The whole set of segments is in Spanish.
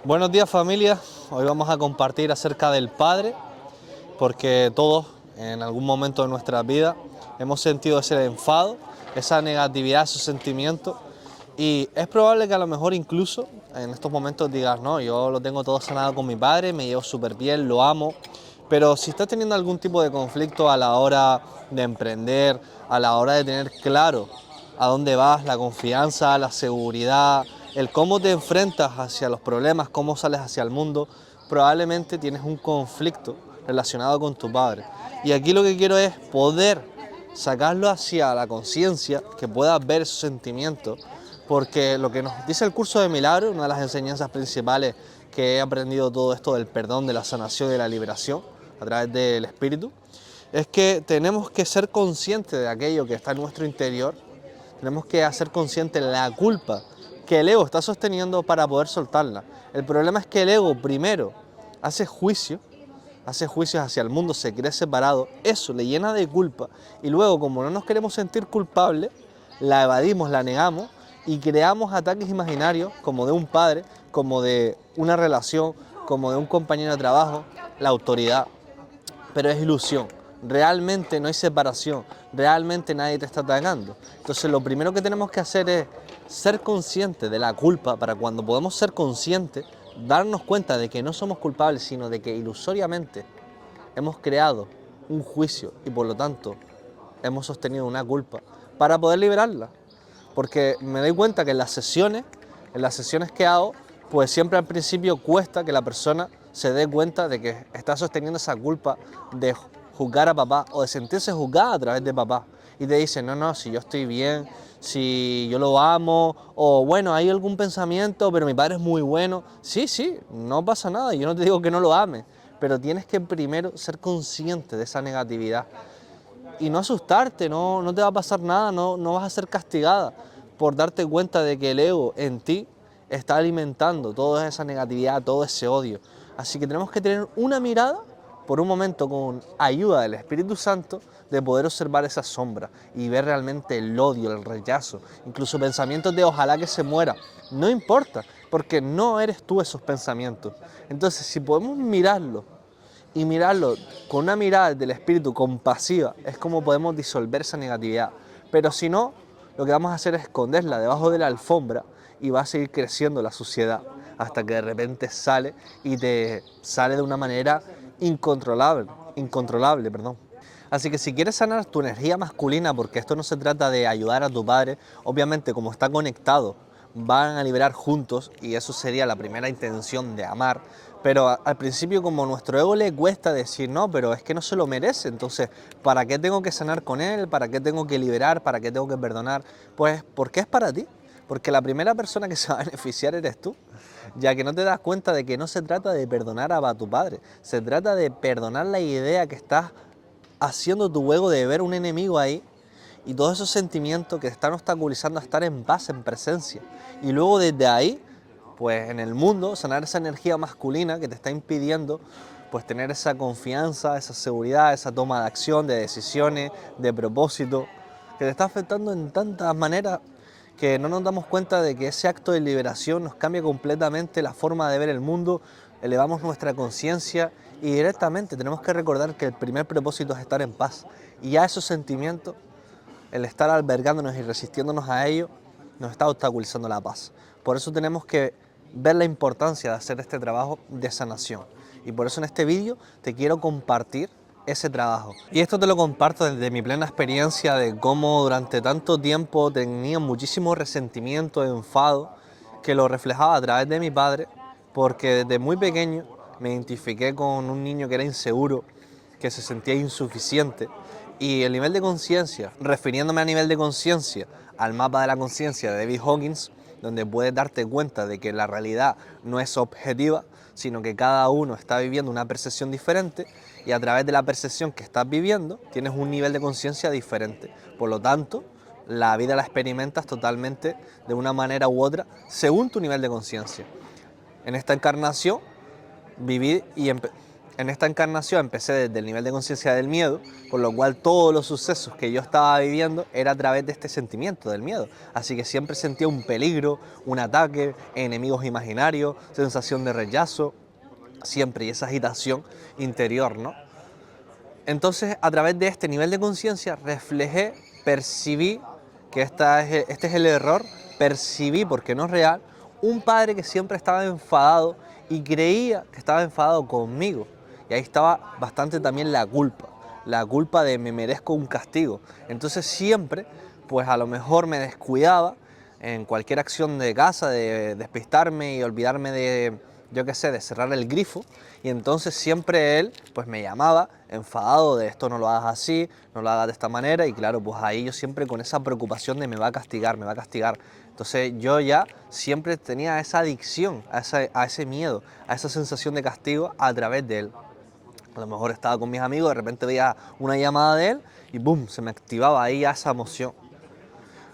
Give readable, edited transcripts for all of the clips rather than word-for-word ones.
Buenos días familia, hoy vamos a compartir acerca del Padre, porque todos en algún momento de nuestra vida hemos sentido ese enfado, esa negatividad, esos sentimientos, y es probable que a lo mejor incluso en estos momentos digas, no, yo lo tengo todo sanado con mi Padre, me llevo súper bien, lo amo, pero si estás teniendo algún tipo de conflicto a la hora de emprender, a la hora de tener claro a dónde vas, la confianza, la seguridad, el cómo te enfrentas hacia los problemas, cómo sales hacia el mundo, probablemente tienes un conflicto relacionado con tu padre. Y aquí lo que quiero es poder sacarlo hacia la conciencia, que puedas ver esos sentimientos, porque lo que nos dice el curso de milagros, una de las enseñanzas principales que he aprendido todo esto del perdón, de la sanación y de la liberación a través del espíritu, es que tenemos que ser conscientes de aquello que está en nuestro interior. Tenemos que hacer consciente la culpa que el ego está sosteniendo para poder soltarla. El problema es que el ego primero hace juicios hacia el mundo, se cree separado, eso le llena de culpa y luego, como no nos queremos sentir culpables, la evadimos, la negamos y creamos ataques imaginarios como de un padre, como de una relación, como de un compañero de trabajo, la autoridad, pero es ilusión. Realmente no hay separación, realmente nadie te está atacando. Entonces lo primero que tenemos que hacer es ser conscientes de la culpa, para cuando podemos ser conscientes, darnos cuenta de que no somos culpables, sino de que ilusoriamente hemos creado un juicio y por lo tanto hemos sostenido una culpa para poder liberarla. Porque me doy cuenta que en las sesiones que hago, pues siempre al principio cuesta que la persona se dé cuenta de que está sosteniendo esa culpa de juzgar a papá o de sentirse juzgada a través de papá. Y te dice, no, no, si yo estoy bien, si yo lo amo, o bueno, hay algún pensamiento, pero mi padre es muy bueno. Sí, sí, no pasa nada, yo no te digo que no lo ames, pero tienes que primero ser consciente de esa negatividad y no asustarte, no te va a pasar nada, no vas a ser castigada por darte cuenta de que el ego en ti está alimentando toda esa negatividad, todo ese odio. Así que tenemos que tener una mirada, por un momento con ayuda del Espíritu Santo, de poder observar esa sombra y ver realmente el odio, el rechazo, incluso pensamientos de ojalá que se muera. No importa, porque no eres tú esos pensamientos. Entonces, si podemos mirarlo y mirarlo con una mirada del espíritu compasiva, es como podemos disolver esa negatividad. Pero si no, lo que vamos a hacer es esconderla debajo de la alfombra y va a seguir creciendo la suciedad hasta que de repente sale y te sale de una manera incontrolable, perdón. Así que si quieres sanar tu energía masculina, porque esto no se trata de ayudar a tu padre, obviamente como está conectado, van a liberar juntos y eso sería la primera intención de amar, pero al principio como nuestro ego le cuesta decir no, pero es que no se lo merece, entonces ¿para qué tengo que sanar con él? ¿Para qué tengo que liberar? ¿Para qué tengo que perdonar? Pues porque es para ti, porque la primera persona que se va a beneficiar eres tú, ya que no te das cuenta de que no se trata de perdonar a tu padre, se trata de perdonar la idea que estás haciendo tu ego de ver un enemigo ahí y todos esos sentimientos que te están obstaculizando a estar en paz, en presencia. Y luego desde ahí, pues en el mundo, sanar esa energía masculina que te está impidiendo pues tener esa confianza, esa seguridad, esa toma de acción, de decisiones, de propósito, que te está afectando en tantas maneras que no nos damos cuenta de que ese acto de liberación nos cambia completamente la forma de ver el mundo, elevamos nuestra conciencia y directamente tenemos que recordar que el primer propósito es estar en paz. Y ya esos sentimientos, el estar albergándonos y resistiéndonos a ello, nos está obstaculizando la paz. Por eso tenemos que ver la importancia de hacer este trabajo de sanación. Y por eso en este vídeo te quiero compartir ese trabajo. Y esto te lo comparto desde mi plena experiencia de cómo durante tanto tiempo tenía muchísimo resentimiento, enfado, que lo reflejaba a través de mi padre, porque desde muy pequeño me identifiqué con un niño que era inseguro, que se sentía insuficiente. Y el nivel de conciencia, refiriéndome a nivel de conciencia, al mapa de la conciencia de David Hawkins, donde puedes darte cuenta de que la realidad no es objetiva, sino que cada uno está viviendo una percepción diferente y a través de la percepción que estás viviendo tienes un nivel de conciencia diferente. Por lo tanto, la vida la experimentas totalmente de una manera u otra según tu nivel de conciencia. En esta encarnación viví En esta encarnación empecé desde el nivel de conciencia del miedo, por lo cual todos los sucesos que yo estaba viviendo era a través de este sentimiento del miedo. Así que siempre sentía un peligro, un ataque, enemigos imaginarios, sensación de rechazo, siempre, y esa agitación interior, ¿no? Entonces, a través de este nivel de conciencia, reflejé, percibí que este es el error, percibí, porque no es real, un padre que siempre estaba enfadado y creía que estaba enfadado conmigo. Y ahí estaba bastante también la culpa de me merezco un castigo. Entonces siempre, pues a lo mejor me descuidaba en cualquier acción de casa, de despistarme y olvidarme de, yo qué sé, de cerrar el grifo, y entonces siempre él pues me llamaba enfadado de esto no lo hagas así, no lo hagas de esta manera, y claro, pues ahí yo siempre con esa preocupación de me va a castigar, me va a castigar. Entonces yo ya siempre tenía esa adicción a ese miedo, a esa sensación de castigo a través de él. A lo mejor estaba con mis amigos, de repente veía una llamada de él y boom, se me activaba ahí esa emoción.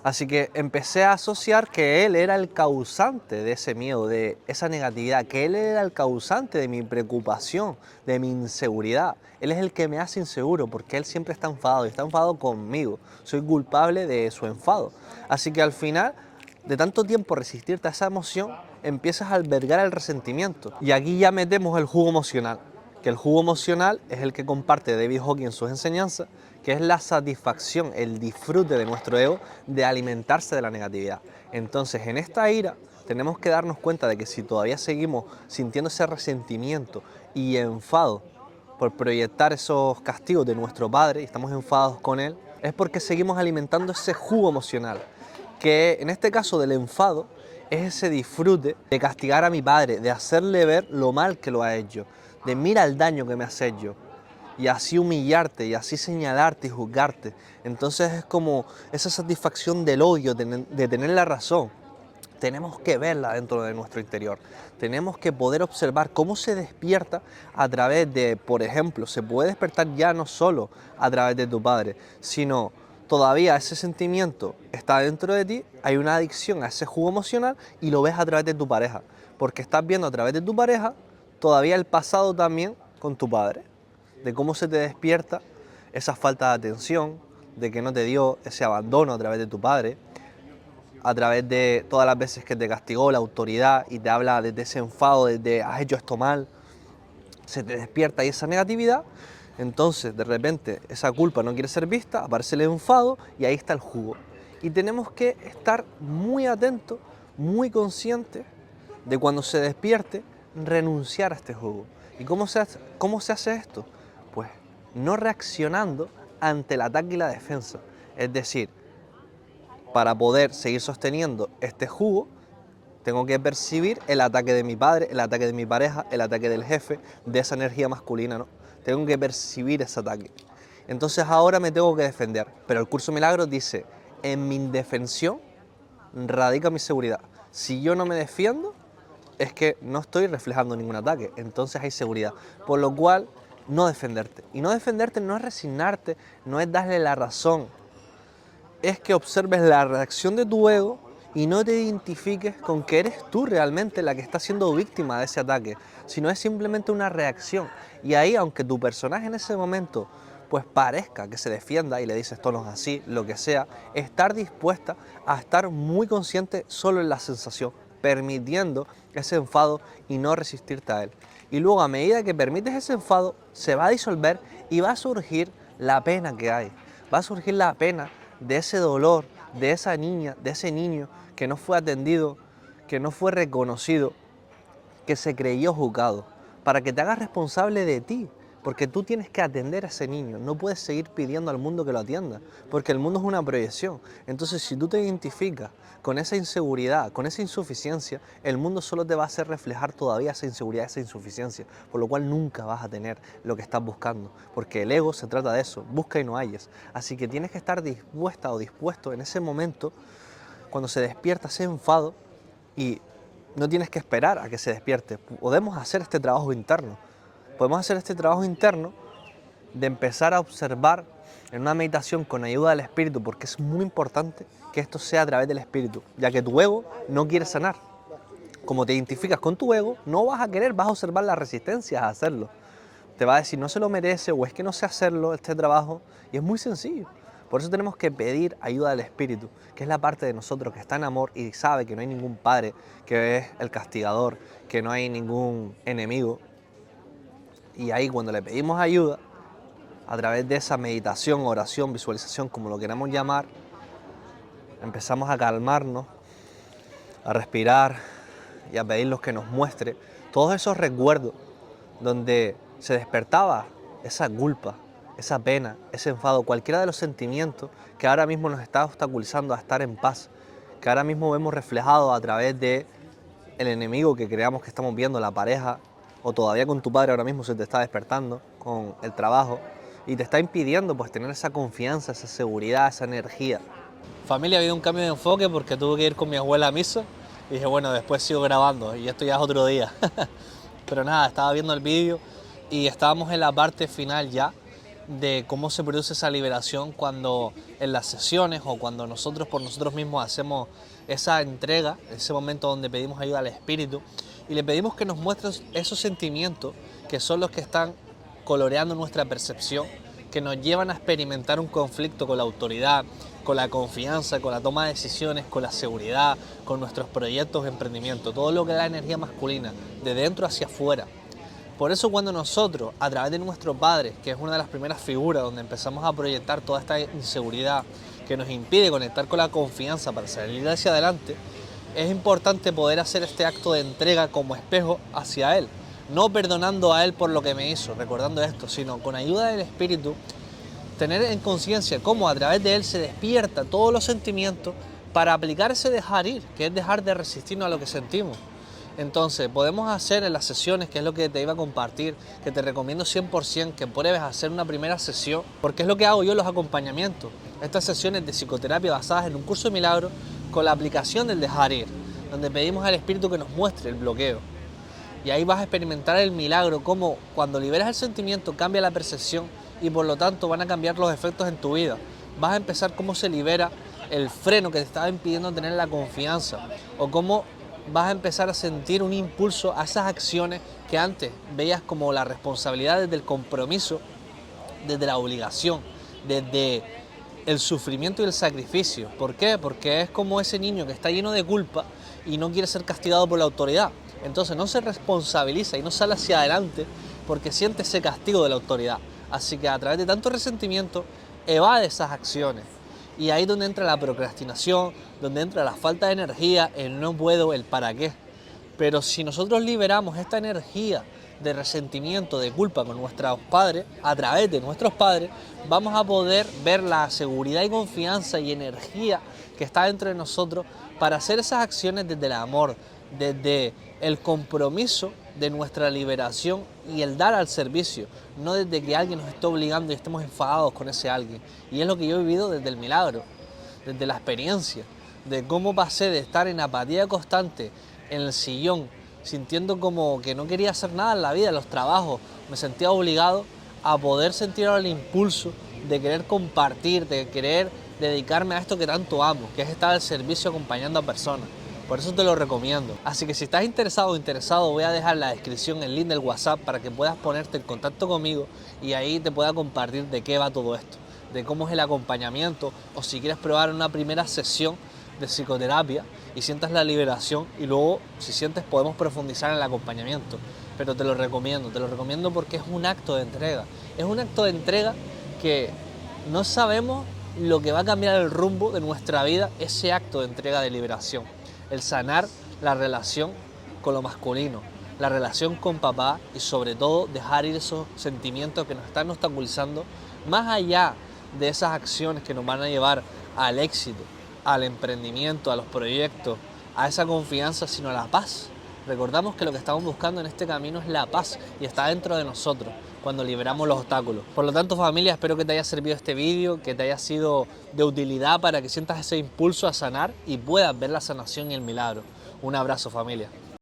Así que empecé a asociar que él era el causante de ese miedo, de esa negatividad, que él era el causante de mi preocupación, de mi inseguridad. Él es el que me hace inseguro porque él siempre está enfadado y está enfadado conmigo. Soy culpable de su enfado. Así que al final, de tanto tiempo resistirte a esa emoción, empiezas a albergar el resentimiento. Y aquí ya metemos el jugo emocional, que el jugo emocional es el que comparte David Hawkins en sus enseñanzas, que es la satisfacción, el disfrute de nuestro ego de alimentarse de la negatividad. Entonces, en esta ira tenemos que darnos cuenta de que si todavía seguimos sintiendo ese resentimiento y enfado por proyectar esos castigos de nuestro padre y estamos enfadados con él, es porque seguimos alimentando ese jugo emocional, que en este caso del enfado es ese disfrute de castigar a mi padre, de hacerle ver lo mal que lo ha hecho, de mira el daño que me has hecho, y así humillarte, y así señalarte y juzgarte. Entonces es como esa satisfacción del odio, de tener la razón. Tenemos que verla dentro de nuestro interior. Tenemos que poder observar cómo se despierta a través de, por ejemplo, se puede despertar ya no solo a través de tu padre, sino todavía ese sentimiento está dentro de ti, hay una adicción a ese jugo emocional y lo ves a través de tu pareja, porque estás viendo a través de tu pareja todavía el pasado también con tu padre, de cómo se te despierta esa falta de atención, de que no te dio ese abandono a través de tu padre, a través de todas las veces que te castigó la autoridad y te habla desde ese enfado, desde has hecho esto mal, se te despierta ahí esa negatividad. Entonces de repente esa culpa no quiere ser vista, aparece el enfado y ahí está el jugo. Y tenemos que estar muy atentos, muy conscientes de cuando se despierte, renunciar a este jugo. ¿Y cómo se hace esto? Pues no reaccionando ante el ataque y la defensa. Es decir, para poder seguir sosteniendo este jugo, tengo que percibir el ataque de mi padre, el ataque de mi pareja, el ataque del jefe, de esa energía masculina, ¿no? Tengo que percibir ese ataque. Entonces ahora me tengo que defender. Pero el curso Milagros dice, en mi indefensión radica mi seguridad. Si yo no me defiendo, es que no estoy reflejando ningún ataque, entonces hay seguridad. Por lo cual, no defenderte. Y no defenderte no es resignarte, no es darle la razón, es que observes la reacción de tu ego y no te identifiques con que eres tú realmente la que está siendo víctima de ese ataque, sino es simplemente una reacción. Y ahí, aunque tu personaje en ese momento pues parezca que se defienda y le dices tonos así, lo que sea, estar dispuesta a estar muy consciente solo en la sensación, permitiendo ese enfado y no resistirte a él. Y luego, a medida que permites ese enfado, se va a disolver y va a surgir la pena que hay. Va a surgir la pena de ese dolor, de esa niña, de ese niño que no fue atendido, que no fue reconocido, que se creyó juzgado, para que te hagas responsable de ti, porque tú tienes que atender a ese niño, no puedes seguir pidiendo al mundo que lo atienda, porque el mundo es una proyección. Entonces, si tú te identificas con esa inseguridad, con esa insuficiencia, el mundo solo te va a hacer reflejar todavía esa inseguridad, esa insuficiencia, por lo cual nunca vas a tener lo que estás buscando, porque el ego se trata de eso, busca y no halles. Así que tienes que estar dispuesta o dispuesto en ese momento, cuando se despierta ese enfado, y no tienes que esperar a que se despierte. Podemos hacer este trabajo interno. Podemos hacer este trabajo interno de empezar a observar en una meditación con ayuda del espíritu, porque es muy importante que esto sea a través del espíritu, ya que tu ego no quiere sanar. Como te identificas con tu ego, no vas a querer, vas a observar las resistencias a hacerlo. te va a decir no se lo merece o es que no sé hacerlo este trabajo, y es muy sencillo. Por eso tenemos que pedir ayuda del Espíritu, que es la parte de nosotros que está en amor y sabe que no hay ningún padre que es el castigador, que no hay ningún enemigo. Y ahí cuando le pedimos ayuda, a través de esa meditación, oración, visualización, como lo queramos llamar, empezamos a calmarnos, a respirar y a pedirnos que nos muestre todos esos recuerdos donde se despertaba esa culpa, esa pena, ese enfado, cualquiera de los sentimientos que ahora mismo nos está obstaculizando a estar en paz, que ahora mismo vemos reflejado a través de el enemigo que creamos que estamos viendo, la pareja, o todavía con tu padre ahora mismo se te está despertando, con el trabajo, y te está impidiendo pues tener esa confianza, esa seguridad, esa energía. Familia, ha habido un cambio de enfoque porque tuve que ir con mi abuela a misa y dije, bueno, después sigo grabando y esto ya es otro día. Pero nada, estaba viendo el vídeo y estábamos en la parte final ya de cómo se produce esa liberación cuando en las sesiones o cuando nosotros por nosotros mismos hacemos esa entrega, ese momento donde pedimos ayuda al Espíritu y le pedimos que nos muestre esos sentimientos que son los que están coloreando nuestra percepción, que nos llevan a experimentar un conflicto con la autoridad, con la confianza, con la toma de decisiones, con la seguridad, con nuestros proyectos de emprendimiento, todo lo que es la energía masculina, de dentro hacia afuera. Por eso cuando nosotros, a través de nuestro padre, que es una de las primeras figuras donde empezamos a proyectar toda esta inseguridad que nos impide conectar con la confianza para salir hacia adelante, es importante poder hacer este acto de entrega como espejo hacia él. No perdonando a él por lo que me hizo, recordando esto, sino con ayuda del Espíritu, tener en conciencia cómo a través de él se despierta todos los sentimientos para aplicar ese dejar ir, que es dejar de resistirnos a lo que sentimos. Entonces, podemos hacer en las sesiones, que es lo que te iba a compartir, que te recomiendo 100% que pruebes a hacer una primera sesión, porque es lo que hago yo en los acompañamientos. Estas sesiones de psicoterapia basadas en un curso de milagros con la aplicación del dejar ir, donde pedimos al Espíritu que nos muestre el bloqueo. Y ahí vas a experimentar el milagro, cómo cuando liberas el sentimiento cambia la percepción y por lo tanto van a cambiar los efectos en tu vida. Vas a empezar cómo se libera el freno que te estaba impidiendo tener la confianza o cómo vas a empezar a sentir un impulso a esas acciones que antes veías como la responsabilidad desde el compromiso, desde la obligación, desde el sufrimiento y el sacrificio. ¿Por qué? Porque es como ese niño que está lleno de culpa y no quiere ser castigado por la autoridad. Entonces no se responsabiliza y no sale hacia adelante porque siente ese castigo de la autoridad. Así que a través de tanto resentimiento evade esas acciones. Y ahí es donde entra la procrastinación, donde entra la falta de energía, el no puedo, el para qué. Pero si nosotros liberamos esta energía de resentimiento, de culpa con nuestros padres, a través de nuestros padres, vamos a poder ver la seguridad y confianza y energía que está dentro de nosotros para hacer esas acciones desde el amor, desde el compromiso de nuestra liberación y el dar al servicio, no desde que alguien nos esté obligando y estemos enfadados con ese alguien. Y es lo que yo he vivido desde el milagro, desde la experiencia, de cómo pasé de estar en apatía constante, en el sillón, sintiendo como que no quería hacer nada en la vida, en los trabajos, me sentía obligado a poder sentir ahora el impulso de querer compartir, de querer dedicarme a esto que tanto amo, que es estar al servicio acompañando a personas. Por eso te lo recomiendo. Así que si estás interesado o interesado, voy a dejar en la descripción el link del WhatsApp para que puedas ponerte en contacto conmigo y ahí te pueda compartir de qué va todo esto, de cómo es el acompañamiento o si quieres probar una primera sesión de psicoterapia y sientas la liberación y luego, si sientes, podemos profundizar en el acompañamiento. Pero te lo recomiendo porque es un acto de entrega. Es un acto de entrega que no sabemos lo que va a cambiar el rumbo de nuestra vida, ese acto de entrega de liberación. El sanar la relación con lo masculino, la relación con papá y sobre todo dejar ir esos sentimientos que nos están obstaculizando más allá de esas acciones que nos van a llevar al éxito, al emprendimiento, a los proyectos, a esa confianza, sino a la paz. Recordamos que lo que estamos buscando en este camino es la paz y está dentro de nosotros cuando liberamos los obstáculos. Por lo tanto, familia, espero que te haya servido este vídeo, que te haya sido de utilidad para que sientas ese impulso a sanar y puedas ver la sanación y el milagro. Un abrazo, familia.